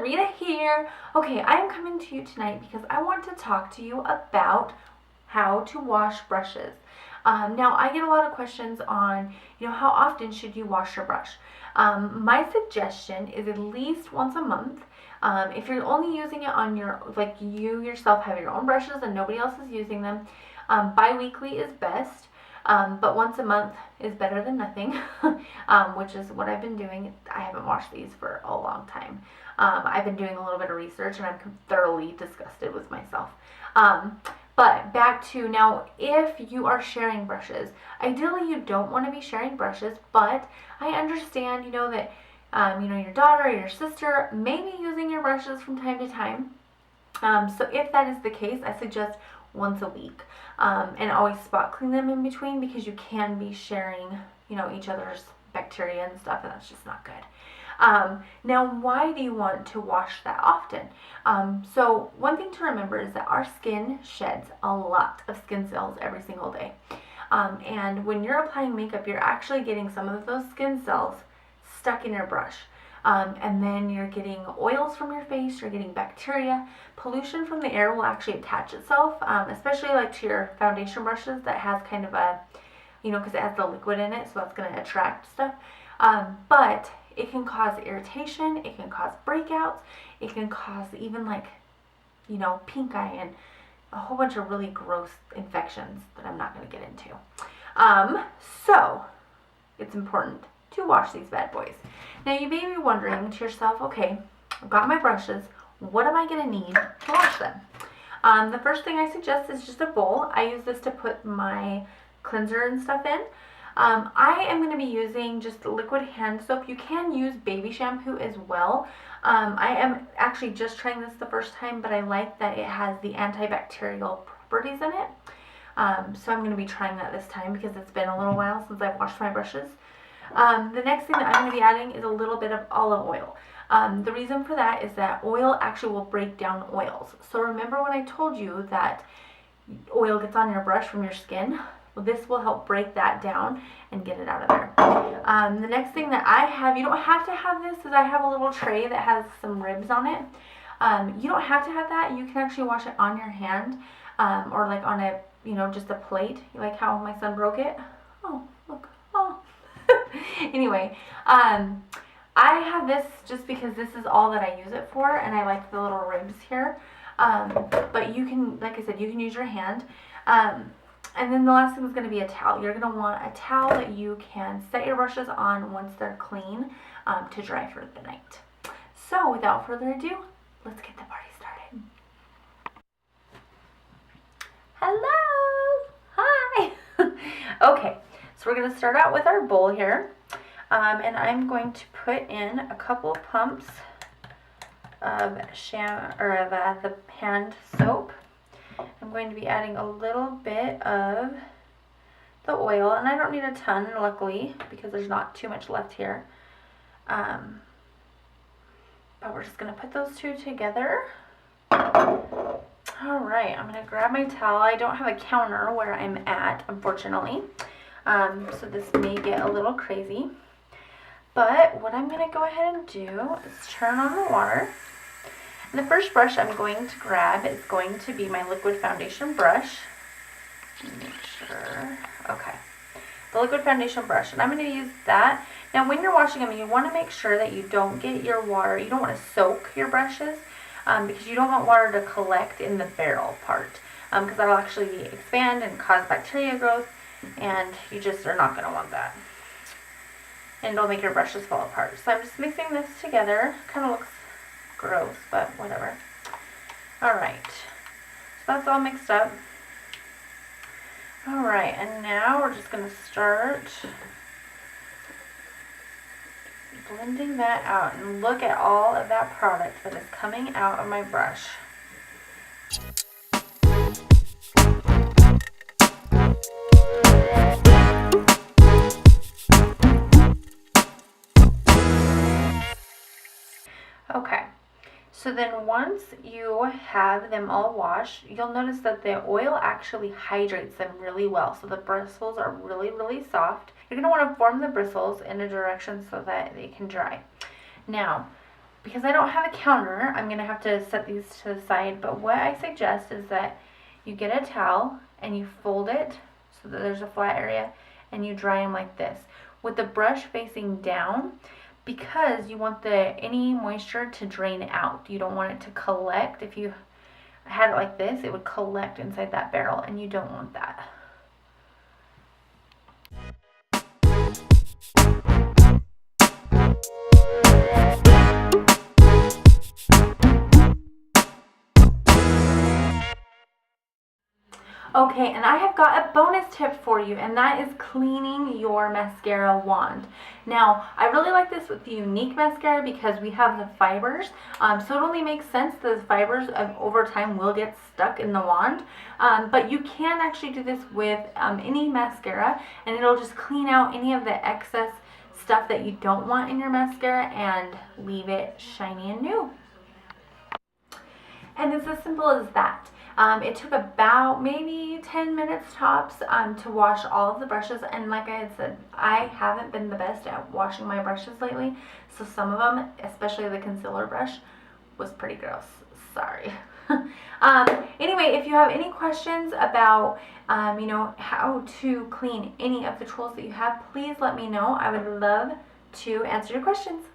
Darina here. Okay, I am coming to you tonight because I want to talk to you about how to wash brushes. Now, I get a lot of questions on, how often should you wash your brush? My suggestion is at least once a month. If you're only using it on you yourself have your own brushes and nobody else is using them, bi-weekly is best. But once a month is better than nothing, which is what I've been doing. I haven't washed these for a long time. I've been doing a little bit of research and I'm thoroughly disgusted with myself. But back to now, if you are sharing brushes, ideally you don't want to be sharing brushes, but I understand, that, your daughter or your sister may be using your brushes from time to time. So if that is the case, I suggest once a week. And always spot clean them in between because you can be sharing, each other's bacteria and stuff, and that's just not good. Now, why do you want to wash that often? So one thing to remember is that our skin sheds a lot of skin cells every single day. And when you're applying makeup, you're actually getting some of those skin cells stuck in your brush. And then you're getting oils from your face, you're getting bacteria. Pollution from the air will actually attach itself, especially like to your foundation brushes that has kind of a, because it has the liquid in it, so that's going to attract stuff. But it can cause irritation, it can cause breakouts, it can cause even pink eye and a whole bunch of really gross infections that I'm not going to get into. So it's important to wash these bad boys. Now you may be wondering to yourself, okay, I've got my brushes, what am I going to need to wash them? The first thing I suggest is just a bowl. I use this to put my cleanser and stuff in. I am going to be using just liquid hand soap. You can use baby shampoo as well. I am actually just trying this the first time, but I like that it has the antibacterial properties in it. So I'm going to be trying that this time because it's been a little while since I've washed my brushes. The next thing that I'm going to be adding is a little bit of olive oil. The reason for that is that oil actually will break down oils. So remember when I told you that oil gets on your brush from your skin? Well, this will help break that down and get it out of there. The next thing that I have, you don't have to have this, is I have a little tray that has some ribs on it. You don't have to have that. You can actually wash it on your hand or like on a, just a plate, like how my son broke it. Oh, look. Oh. Anyway, I have this just because this is all that I use it for, and I like the little ribs here. But you can, like I said, you can use your hand. And then the last thing is going to be a towel. You're going to want a towel that you can set your brushes on once they're clean to dry for the night. So without further ado, let's get the party started. Hello! Hi! Okay, so we're going to start out with our bowl here. And I'm going to put in a couple pumps of the hand soap. I'm going to be adding a little bit of the oil, and I don't need a ton, luckily, because there's not too much left here. But we're just going to put those two together. Alright, I'm going to grab my towel. I don't have a counter where I'm at, unfortunately. So this may get a little crazy. But what I'm going to go ahead and do is turn on the water. And the first brush I'm going to grab is going to be my liquid foundation brush. Make sure. Okay. The liquid foundation brush. And I'm going to use that. Now when you're washing them, you want to make sure that you don't get your water, you don't want to soak your brushes because you don't want water to collect in the barrel part because that'll actually expand and cause bacteria growth, and you just are not going to want that. And it'll make your brushes fall apart. So I'm just mixing this together. Kind of looks gross, but whatever. Alright, so that's all mixed up. Alright, and now we're just going to start blending that out, and look at all of that product that is coming out of my brush. Okay. So then once you have them all washed, you'll notice that the oil actually hydrates them really well. So the bristles are really, really soft. You're going to want to form the bristles in a direction so that they can dry. Now, because I don't have a counter, I'm going to have to set these to the side, but what I suggest is that you get a towel and you fold it so that there's a flat area and you dry them like this with the brush facing down, because you want any moisture to drain out. You don't want it to collect. If you had it like this, it would collect inside that barrel, and you don't want that. Okay, and I have got a bonus tip for you, and that is cleaning your mascara wand. Now, I really like this with the Unique mascara because we have the fibers, so it only makes sense that the fibers over time will get stuck in the wand, but you can actually do this with any mascara, and it'll just clean out any of the excess stuff that you don't want in your mascara and leave it shiny and new. And it's as simple as that. It took about maybe 10 minutes tops to wash all of the brushes, and like I had said, I haven't been the best at washing my brushes lately, so some of them, especially the concealer brush, was pretty gross. Sorry. Anyway, if you have any questions about how to clean any of the tools that you have, please let me know. I would love to answer your questions.